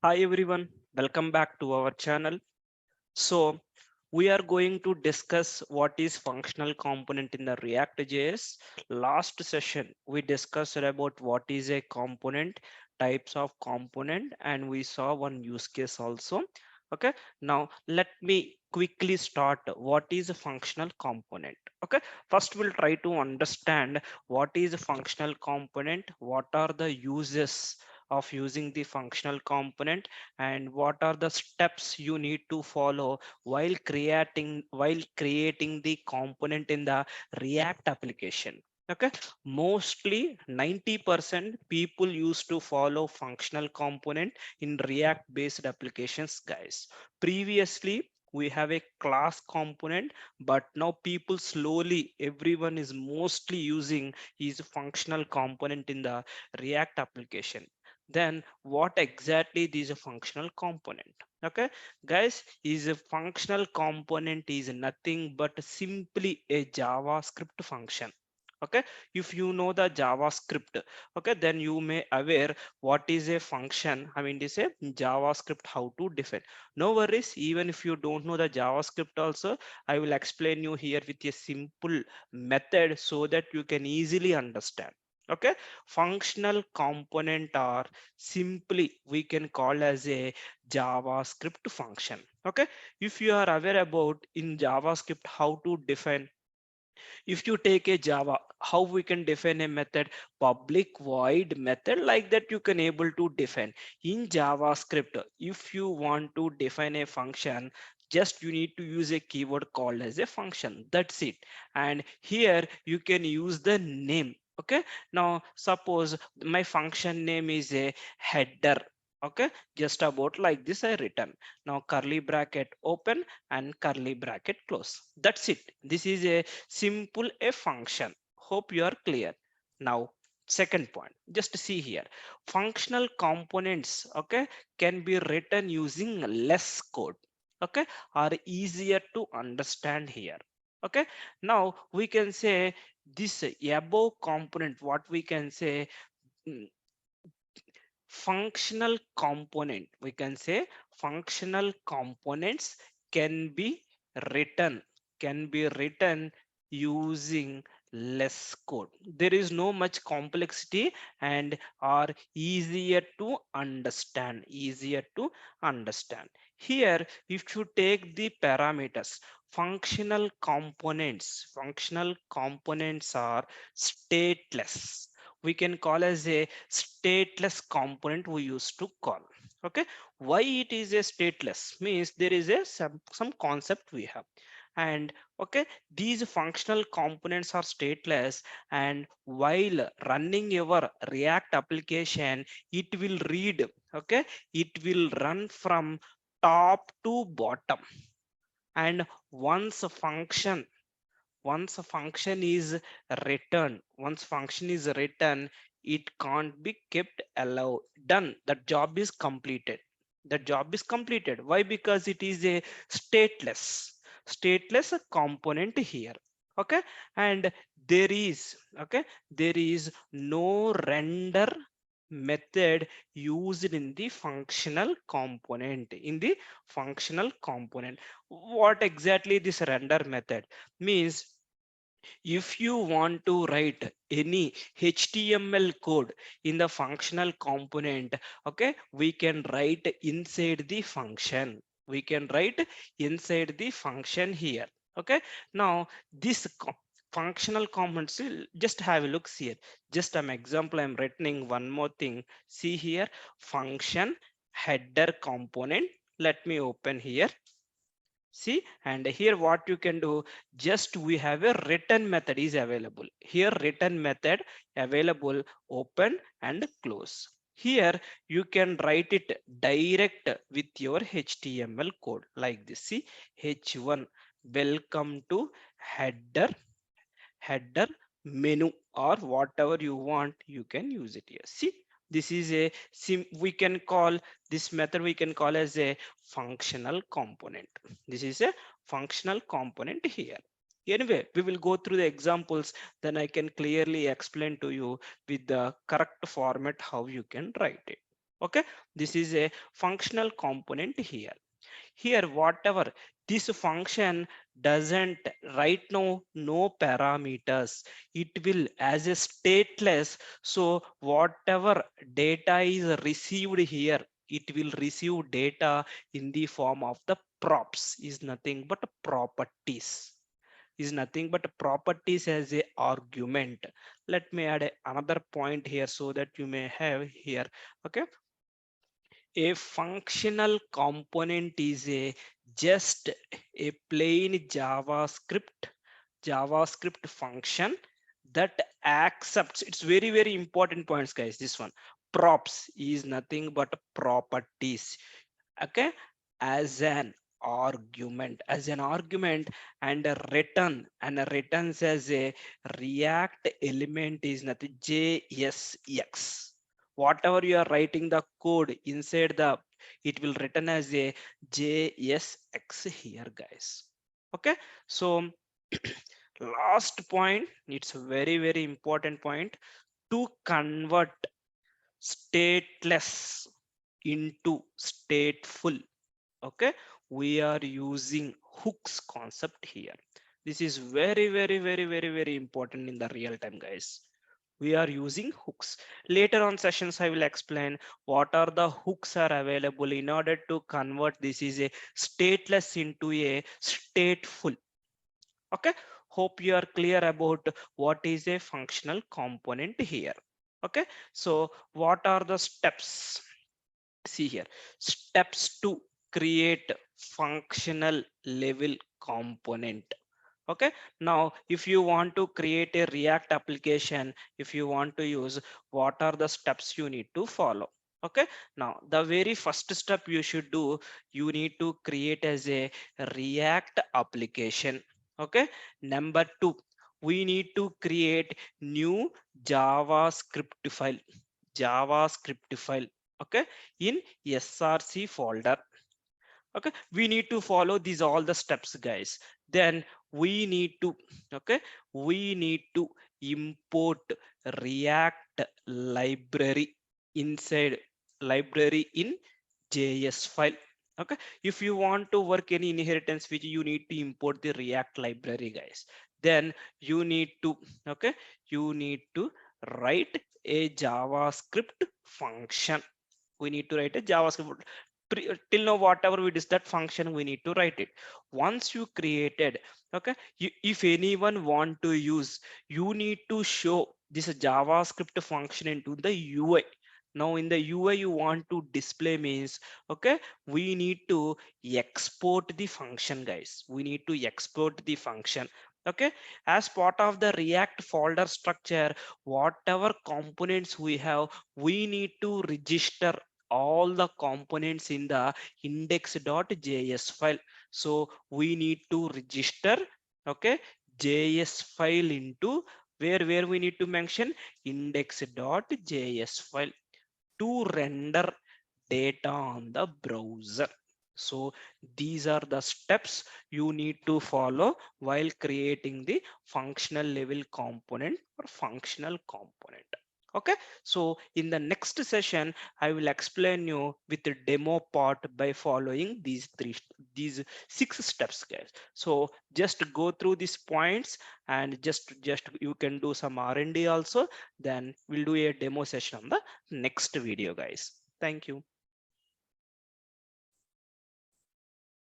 Hi everyone, welcome back to our channel. So we are going to discuss what is functional component in the React.js. Last session we discussed about what is a component, types of component, and we saw one use case also. Okay, now let me quickly start what is a functional component. Okay, first we'll try to understand what is a functional component, what are the uses of using the functional component, and what are the steps you need to follow while creating the component in the React application. Okay, mostly 90% people used to follow functional component in React based applications, guys. Previously we have a class component, but now people slowly, everyone is mostly using is functional component in the React application. Then what exactly is a functional component? Okay, guys, is a functional component is nothing but simply a JavaScript function. Okay, if you know the JavaScript, okay, then you may aware what is a function. I mean, this a JavaScript how to define. No worries, even if you don't know the JavaScript also, I will explain you here with a simple method so that you can easily understand. Okay, functional component are simply we can call as a JavaScript function. Okay, if you are aware about in JavaScript how to define, if you take a Java, how we can define a method, public void method, like that you can able to define in JavaScript. If you want to define a function, just you need to use a keyword called as a function, that's it. And here you can use the name. Okay, now suppose my function name is a header. Okay, just about like this I written. Now curly bracket open and curly bracket close, that's it. This is a simple a function. Hope you are clear. Now second point, just see here, functional components, okay, can be written using less code, okay, are easier to understand here. Okay, now we can say this above component, what we can say, mm, functional component, we can say functional components can be written can be written using less code. There is no much complexity and are easier to understand. Here if you take the parameters, functional components are stateless. We can call as a stateless component we used to call. Okay, why it is a stateless means there is a some concept we have. And okay, these functional components are stateless, and while running your React application, it will read, okay, it will run from top to bottom. And once a function once a function is once function is written, it can't be kept allowed. Done, that job is completed. Why? Because it is a stateless component here. Okay, and there is okay, there is no render method used in the functional component. What exactly this render method means? If you want to write any HTML code in the functional component, okay, we can write inside the function here. Okay, now this functional components, just have a look here. Just an example, I'm writing one more thing. See here, function header component. Let me open here. See, and here what you can do, just we have a return method is available here, return method available, open and close. Here you can write it direct with your HTML code like this. See, h1 welcome to header menu, or whatever you want you can use it here. See, this is a we can call this method, we can call as a functional component. This is a functional component here. Anyway, we will go through the examples, then I can clearly explain to you with the correct format how you can write it. Okay, this is a functional component here. Here whatever this function doesn't right now no parameters, it will as a stateless. So whatever data is received here, it will receive data in the form of the props, is nothing but properties, is nothing but properties as a argument. Let me add another point here so that you may have here. Okay, a functional component is a just a plain javascript function that accepts, it's very very important points guys, this one, props is nothing but properties. Okay, as an argument, and a return, and a returns as a react element is nothing JSX. Whatever you are writing the code inside the, it will return as a JSX here guys. Okay, so last point, it's a very very important point, to convert stateless into stateful. Okay, we are using hooks concept here. This is very very very very very important in the real time guys. We are using hooks. Later on sessions I will explain what are the hooks are available in order to convert this is a stateless into a stateful. Okay, hope you are clear about what is a functional component here. Okay, so what are the steps? See here, steps to create functional level component. Okay, now if you want to create a React application, if you want to use, what are the steps you need to follow? Okay, now the very first step you should do, you need to create as a React application. Okay, number two, we need to create new javascript file, javascript file. Okay, in src folder. Okay, we need to follow these all the steps guys. Then we need to, okay, we need to import React library inside, library in JS file. Okay, if you want to work any inheritance which you need to import the React library guys. Then you need to, okay, you need to write a JavaScript function. We need to write a JavaScript. Till now whatever we did that function we need to write it. Once you created, okay, if anyone want to use, you need to show this JavaScript function into the UI. Now in the UI you want to display means, okay, we need to export the function guys, we need to export the function. Okay, as part of the React folder structure, whatever components we have, we need to register all the components in the index.js file. So we need to register, okay, JS file into where we need to mention index.js file to render data on the browser. So these are the steps you need to follow while creating the functional level component or functional component. Okay, so in the next session I will explain you with the demo part by following these six steps guys. So just go through these points, and just you can do some R&D also. Then we'll do a demo session on the next video guys. Thank you.